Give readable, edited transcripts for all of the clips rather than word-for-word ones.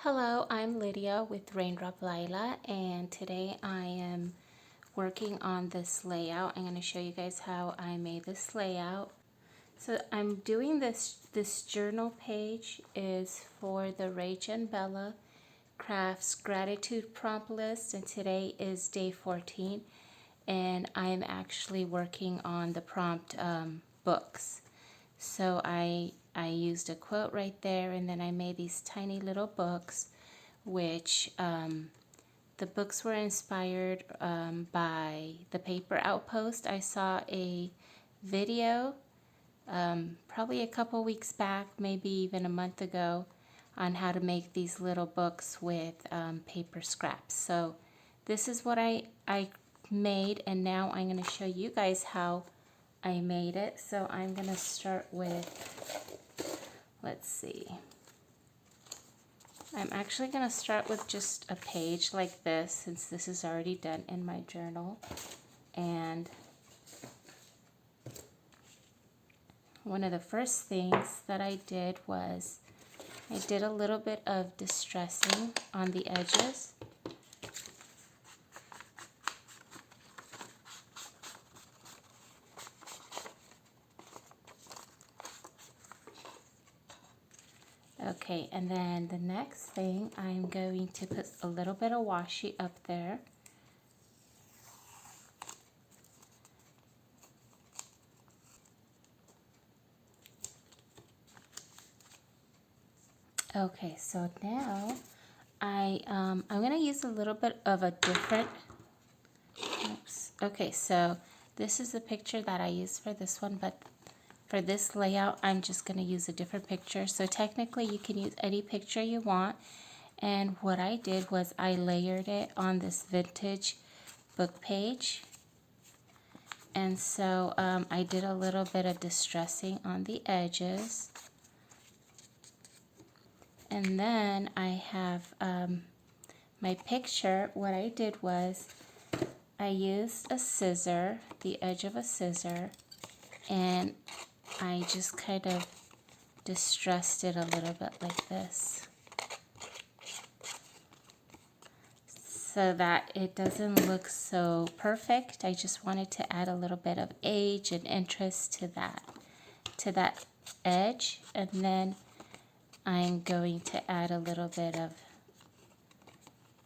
Hello, I'm Lydia with Raindrop Lila, and today I am working on this layout. I'm going to show you guys how I made this layout. So I'm doing this journal page is for the Rach and Bella Crafts Gratitude Prompt List, and today is day 14, and I'm actually working on the prompt books. So I used a quote right there, and then I made these tiny little books, which the books were inspired by the Paper Outpost. I saw a video probably a couple weeks back, maybe even a month ago, on how to make these little books with paper scraps. So this is what I made, and now I'm going to show you guys how I made it. So I'm going to start with, let's see, I'm actually going to start with just a page like this, since this is already done in my journal. And one of the first things that I did was I did a little bit of distressing on the edges. Okay, and then the next thing, I'm going to put a little bit of washi up there. Okay, so now I'm going to use a little bit of a different, oops. Okay, so this is the picture that I used for this one, but for this layout, I'm just going to use a different picture. So technically, you can use any picture you want. And what I did was I layered it on this vintage book page. And so I did a little bit of distressing on the edges. And then I have my picture. What I did was I used a scissor, the edge of a scissor, and I just kind of distressed it a little bit like this, so that it doesn't look so perfect. I just wanted to add a little bit of age and interest to that edge. And then I'm going to add a little bit of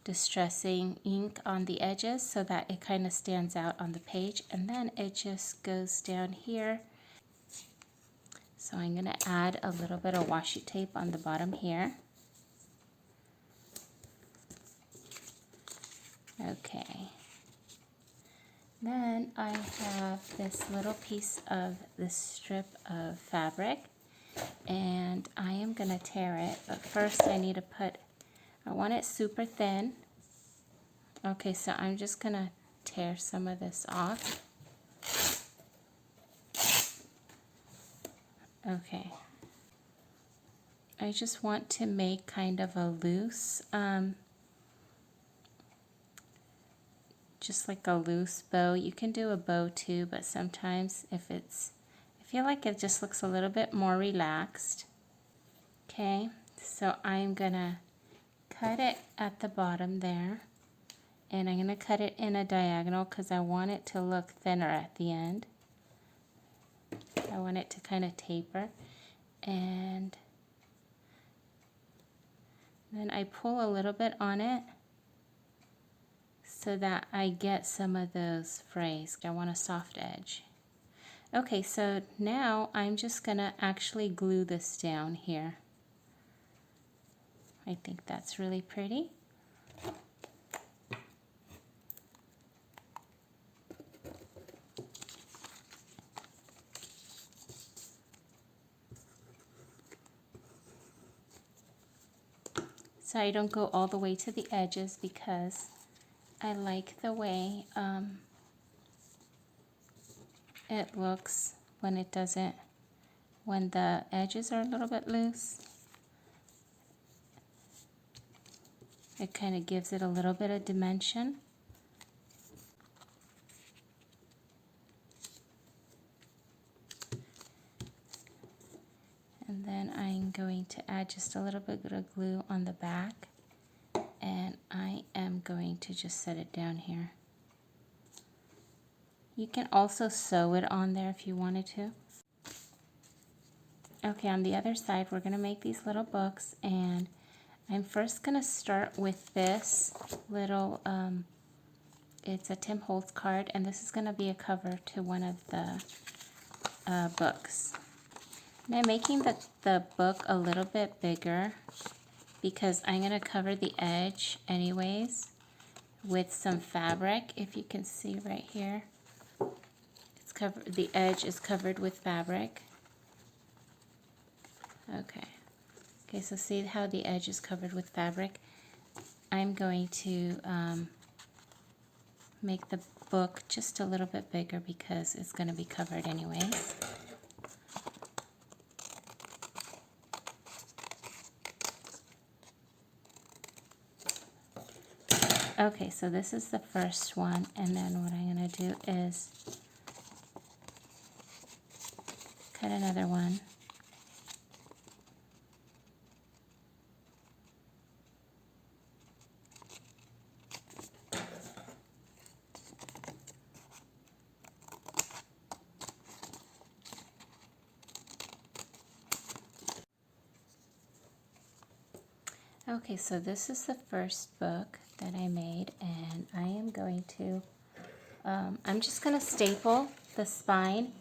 distressing ink on the edges so that it kind of stands out on the page, and then it just goes down here. So I'm going to add a little bit of washi tape on the bottom here. Okay. Then I have this little piece of this strip of fabric, and I am going to tear it. But first I need to I want it super thin. Okay, so I'm just going to tear some of this off. Okay. I just want to make kind of a loose, just like a loose bow. You can do a bow too, but sometimes I feel like it just looks a little bit more relaxed. Okay, so I'm gonna cut it at the bottom there, and I'm gonna cut it in a diagonal because I want it to look thinner at the end. I want it to kind of taper, and then I pull a little bit on it so that I get some of those frays. I want a soft edge. Okay, so now I'm just gonna actually glue this down here. I think that's really pretty. So I don't go all the way to the edges because I like the way it looks when the edges are a little bit loose. It kind of gives it a little bit of dimension. And then I'm going to add just a little bit of glue on the back, and I am going to just set it down here. You can also sew it on there if you wanted to. Okay, on the other side, we're going to make these little books, and I'm first going to start with this little, it's a Tim Holtz card, and this is going to be a cover to one of the books. And I'm making the book a little bit bigger because I'm going to cover the edge anyways with some fabric. If you can see right here, it's covered, the edge is covered with fabric. Okay, so see how the edge is covered with fabric? I'm going to make the book just a little bit bigger because it's going to be covered anyways. Okay, so this is the first one, and then what I'm going to do is cut another one. Okay, so this is the first book that I made, and I am going to, I'm just going to staple the spine.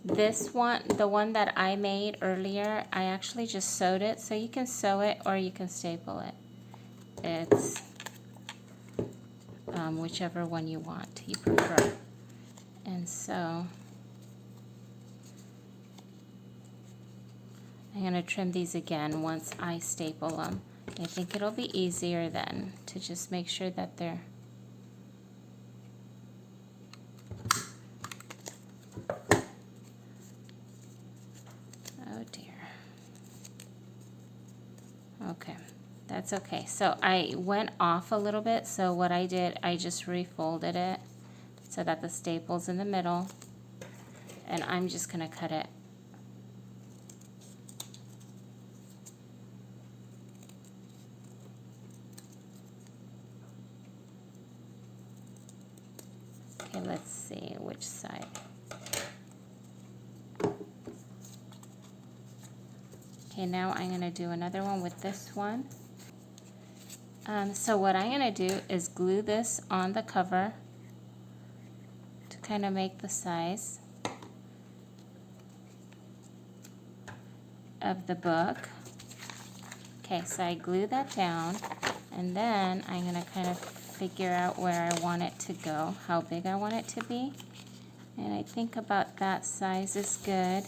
This one, the one that I made earlier, I actually just sewed it, so you can sew it or you can staple it. It's whichever one you want, you prefer. And so I'm going to trim these again once I staple them. I think it'll be easier then to just make sure that they're oh dear. Okay, that's okay. So I went off a little bit, so what I did, I just refolded it so that the staple's in the middle, and I'm just gonna cut it. Okay, let's see which side. Okay, now I'm gonna do another one with this one. So what I'm gonna do is glue this on the cover to kind of make the size of the book. Okay, so I glue that down, and then I'm gonna kind of figure out where I want it to go, how big I want it to be. And I think about that size is good.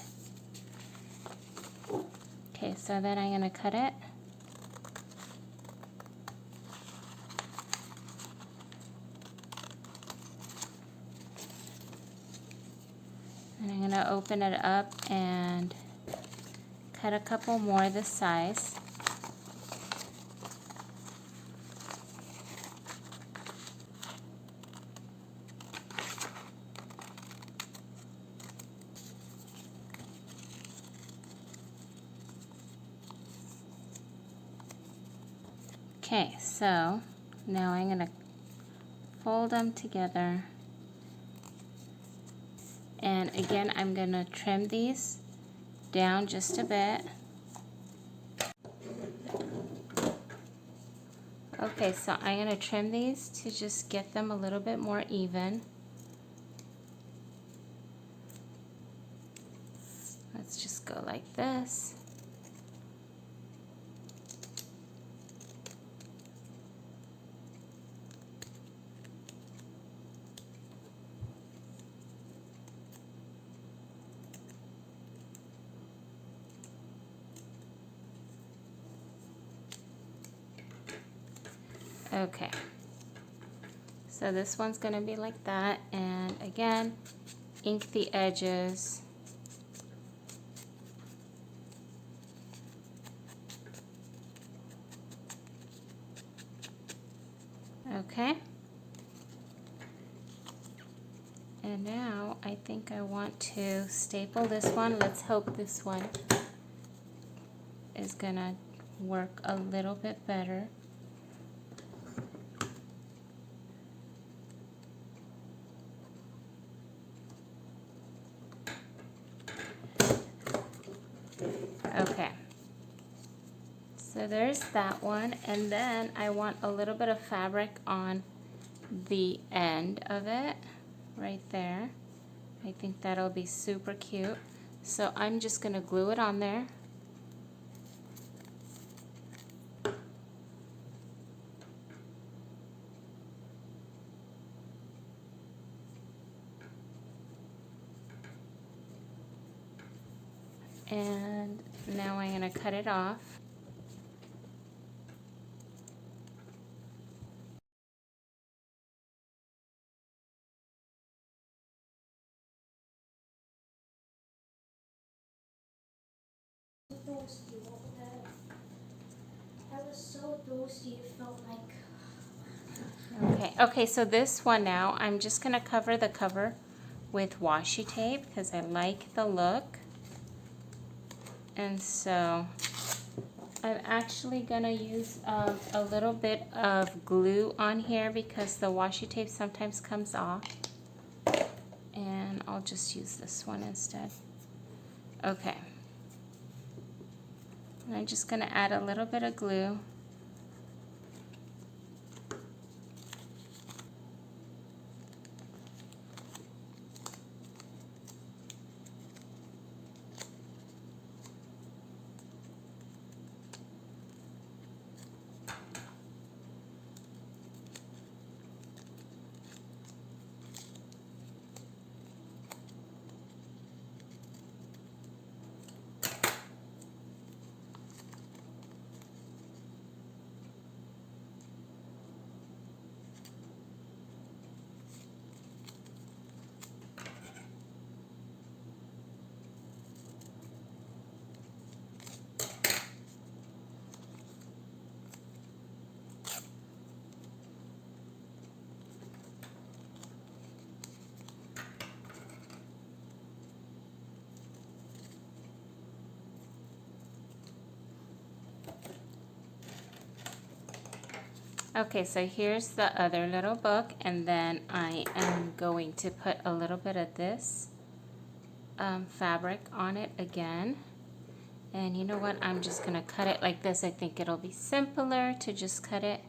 Okay, so then I'm gonna cut it. And I'm gonna open it up and cut a couple more this size. Okay, so now I'm going to fold them together, and again I'm going to trim these down just a bit. Okay, so I'm going to trim these to just get them a little bit more even. Let's just go like this. Okay, so this one's going to be like that, and again, ink the edges. Okay, and now I think I want to staple this one. Let's hope this one is gonna work a little bit better. Okay, so there's that one, and then I want a little bit of fabric on the end of it, right there. I think that'll be super cute. So I'm just gonna glue it on there. And now I'm gonna cut it off. Thirsty, what was that? I was so thirsty, it felt like... Okay, so this one now, I'm just gonna cover the cover with washi tape because I like the look. And so I'm actually gonna use a little bit of glue on here because the washi tape sometimes comes off. And I'll just use this one instead. Okay. And I'm just gonna add a little bit of glue. Okay, so here's the other little book, and then I am going to put a little bit of this fabric on it again. And you know what, I'm just gonna cut it like this. I think it'll be simpler to just cut it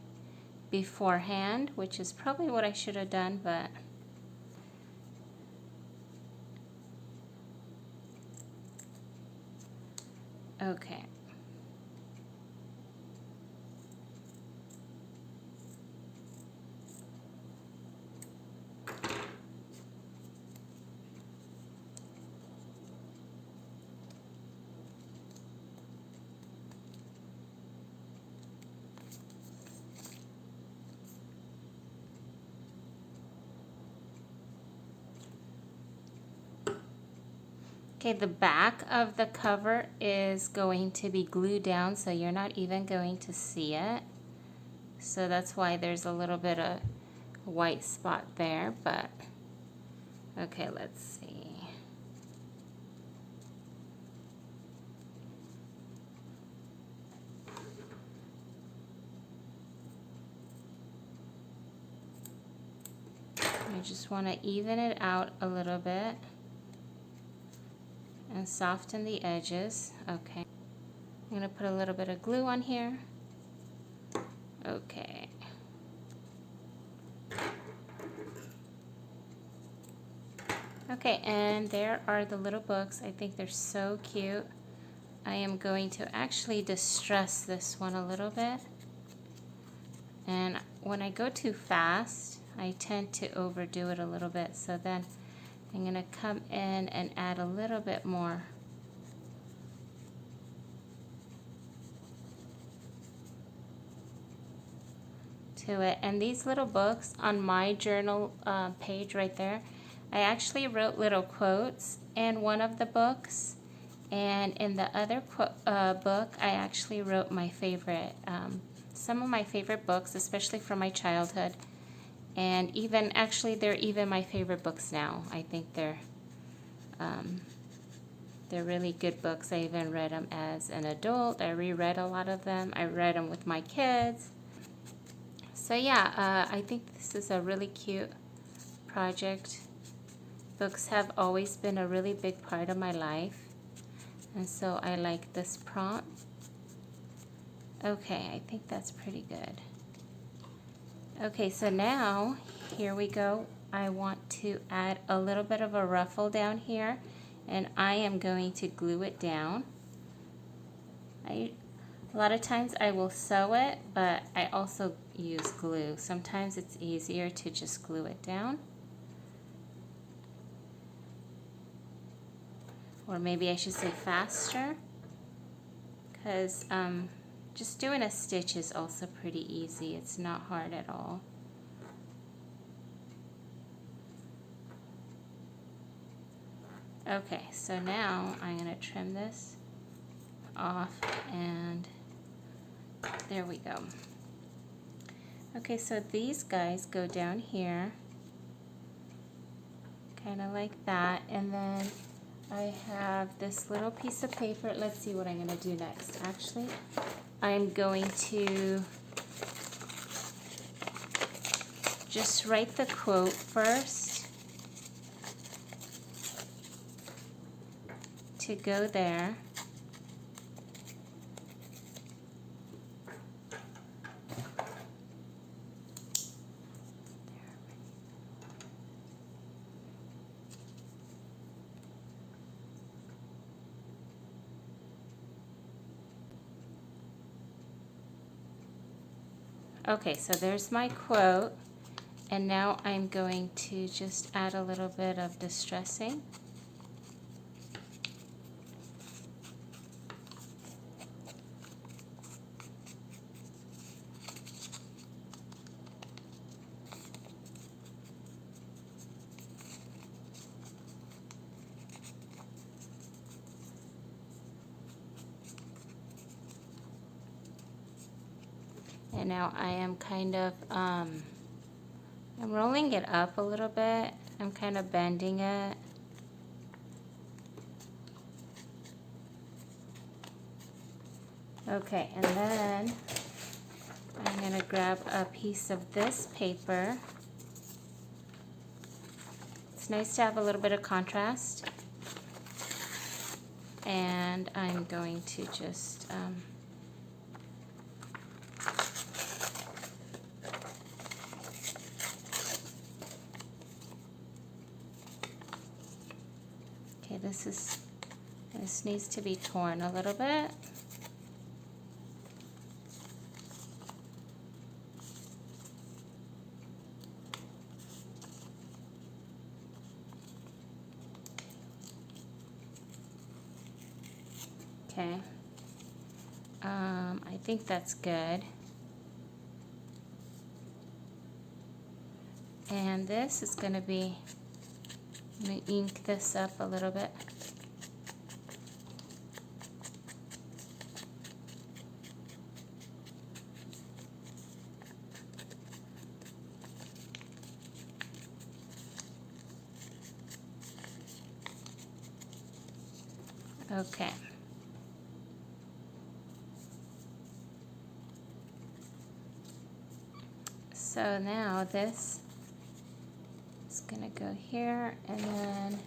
beforehand, which is probably what I should have done, but okay. Okay, the back of the cover is going to be glued down, so you're not even going to see it. So that's why there's a little bit of white spot there, but okay, let's see. I just want to even it out a little bit and soften the edges. Okay, I'm gonna put a little bit of glue on here. Okay. Okay, and there are the little books. I think they're so cute. I am going to actually distress this one a little bit. And when I go too fast, I tend to overdo it a little bit. So then I'm gonna come in and add a little bit more. To it. And these little books on my journal page right there, I actually wrote little quotes in one of the books, and in the other book I actually wrote my favorite, some of my favorite books, especially from my childhood, and even actually they're even my favorite books now. I think they're They're really good books. I even read them as an adult. I reread a lot of them. I read them with my kids. So yeah, I think this is a really cute project. Books have always been a really big part of my life, and so I like this prompt. Okay, I think that's pretty good. Okay, so now here we go. I want to add a little bit of a ruffle down here, and I am going to glue it down. A lot of times I will sew it, but I also use glue. Sometimes it's easier to just glue it down. Or maybe I should say faster, because just doing a stitch is also pretty easy. It's not hard at all. Okay, so now I'm going to trim this off, and there we go. Okay, so these guys go down here, kind of like that, and then I have this little piece of paper. Let's see what I'm going to do next. Actually, I'm going to just write the quote first to go there. Okay, so there's my quote, and now I'm going to just add a little bit of distressing. And now I am kind of, I'm rolling it up a little bit. I'm kind of bending it. Okay, and then I'm going to grab a piece of this paper. It's nice to have a little bit of contrast. And I'm going to just okay, this needs to be torn a little bit. Okay, I think that's good. And this is going to be, I'm going to ink this up a little bit. Okay. So now this is gonna go here, and then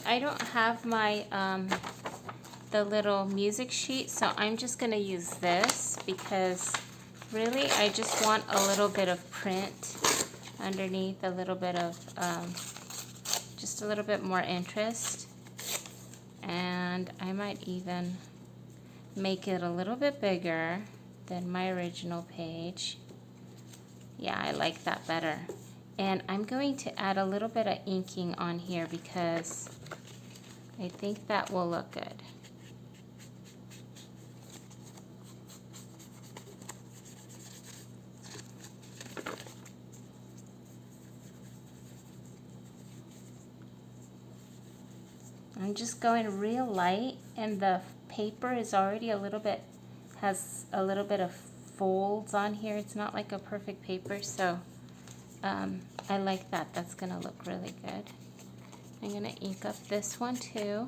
I don't have my the little music sheet, so I'm just gonna use this because really I just want a little bit of print underneath, a little bit of just a little bit more interest, and I might even make it a little bit bigger than my original page. Yeah, I like that better. And I'm going to add a little bit of inking on here because I think that will look good. I'm just going real light, and the paper is already a little bit, has a little bit of folds on here. It's not like a perfect paper, so I like that. That's gonna look really good. I'm going to ink up this one too.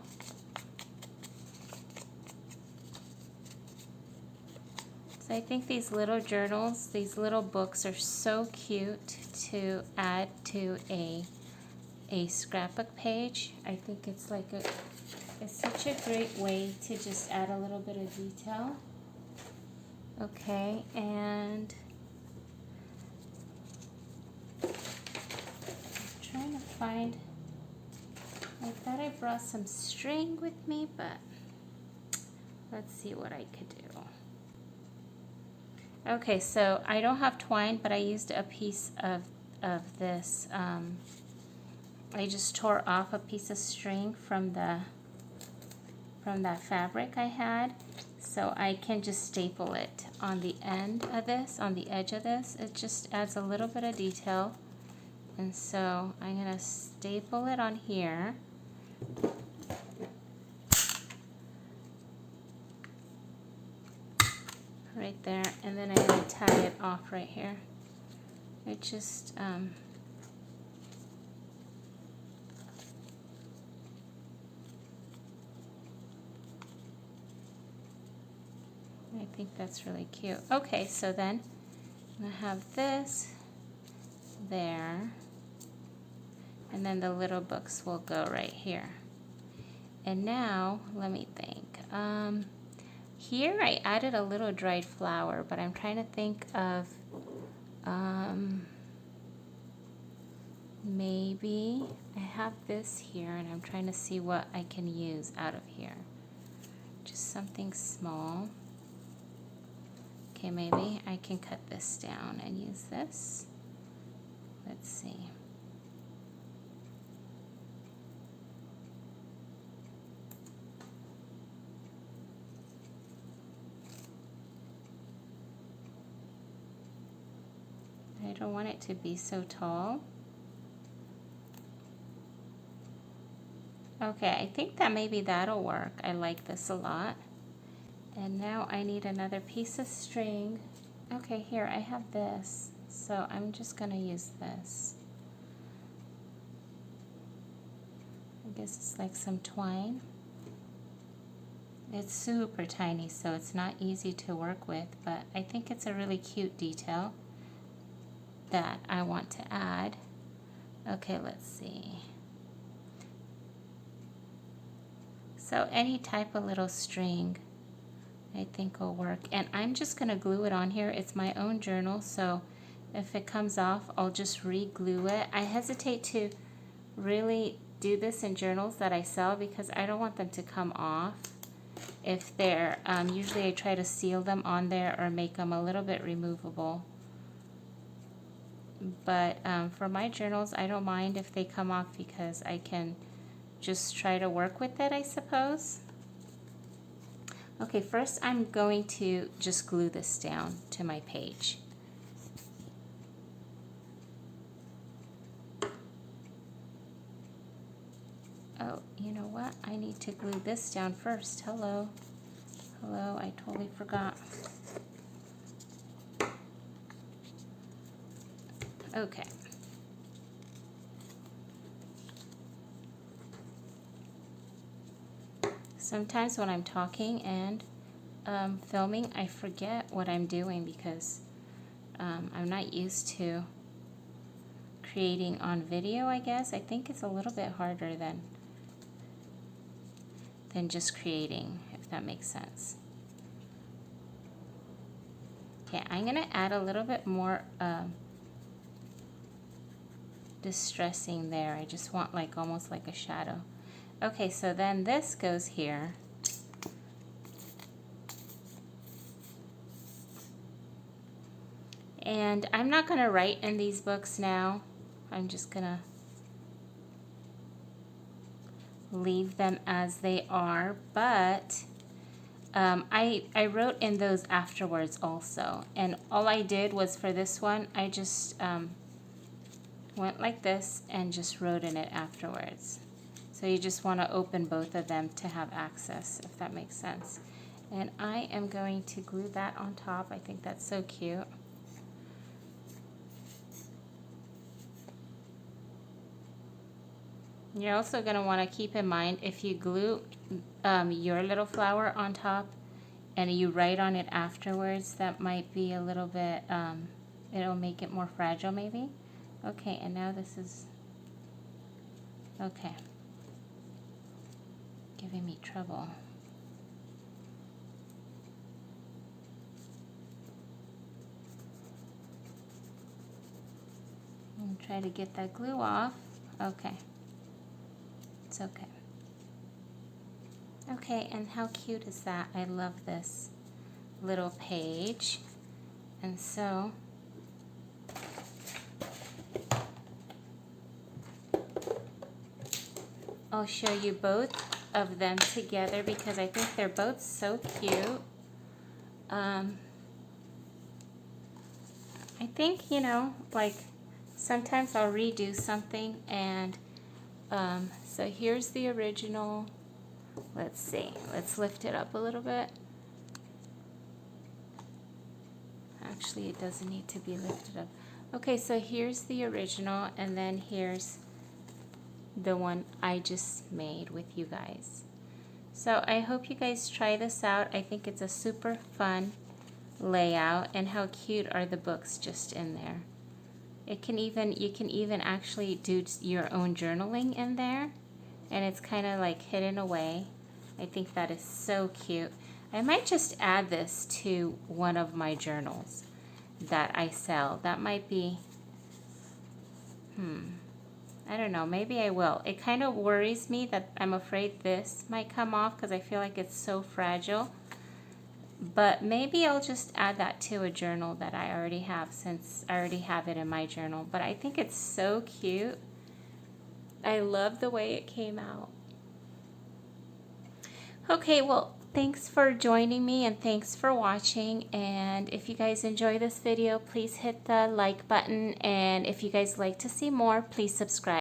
So I think these little journals, these little books are so cute to add to a scrapbook page. I think it's like it's such a great way to just add a little bit of detail. Okay, and I'm trying to find, I thought I brought some string with me, but let's see what I could do. Okay, so I don't have twine, but I used a piece of this. I just tore off a piece of string from that fabric I had, so I can just staple it on the end of this, on the edge of this. It just adds a little bit of detail, and so I'm gonna staple it on here. Right there, and then I'm going to tie it off right here. It just, I think that's really cute. Okay, so then I'm going to have this there, and then the little books will go right here. And now, let me think. Here I added a little dried flower, but I'm trying to think of maybe I have this here, and I'm trying to see what I can use out of here. Just something small. Okay, maybe I can cut this down and use this. Let's see. I don't want it to be so tall. Okay, I think that maybe that'll work. I like this a lot. And now I need another piece of string. Okay, here I have this. So I'm just gonna use this. I guess it's like some twine. It's super tiny, so it's not easy to work with, but I think it's a really cute detail that I want to add. Okay, let's see. So any type of little string I think will work. And I'm just gonna glue it on here. It's my own journal, so if it comes off, I'll just re-glue it. I hesitate to really do this in journals that I sell because I don't want them to come off. If they're, usually I try to seal them on there or make them a little bit removable. But for my journals, I don't mind if they come off because I can just try to work with it, I suppose. Okay, first I'm going to just glue this down to my page. Oh, you know what? I need to glue this down first. Hello. Hello, I totally forgot. Okay. Sometimes when I'm talking and filming, I forget what I'm doing because I'm not used to creating on video, I guess. I think it's a little bit harder than just creating, if that makes sense. Okay, I'm gonna add a little bit more distressing there. I just want like almost like a shadow. Okay, so then this goes here. And I'm not gonna write in these books now. I'm just gonna leave them as they are, but I wrote in those afterwards also. And all I did was for this one, I just went like this and just wrote in it afterwards. So you just want to open both of them to have access, if that makes sense. And I am going to glue that on top. I think that's so cute. You're also going to want to keep in mind if you glue your little flower on top and you write on it afterwards, that might be a little bit, it'll make it more fragile maybe. Okay, and now this is, okay, giving me trouble. And try to get that glue off. Okay, it's okay. Okay, and how cute is that? I love this little page. And so I'll show you both of them together because I think they're both so cute. I think, you know, like sometimes I'll redo something, and so here's the original. Let's see, let's lift it up a little bit. Actually, it doesn't need to be lifted up. Okay, so here's the original, and then here's the one I just made with you guys. So I hope you guys try this out. I think it's a super fun layout, and how cute are the books just in there. You can even actually do your own journaling in there, and it's kind of like hidden away. I think that is so cute. I might just add this to one of my journals that I sell. That might be, I don't know, maybe I will. It kind of worries me that I'm afraid this might come off because I feel like it's so fragile. But maybe I'll just add that to a journal that I already have, since I already have it in my journal. But I think it's so cute. I love the way it came out. Okay, well, thanks for joining me and thanks for watching. And if you guys enjoy this video, please hit the like button. And if you guys like to see more, please subscribe.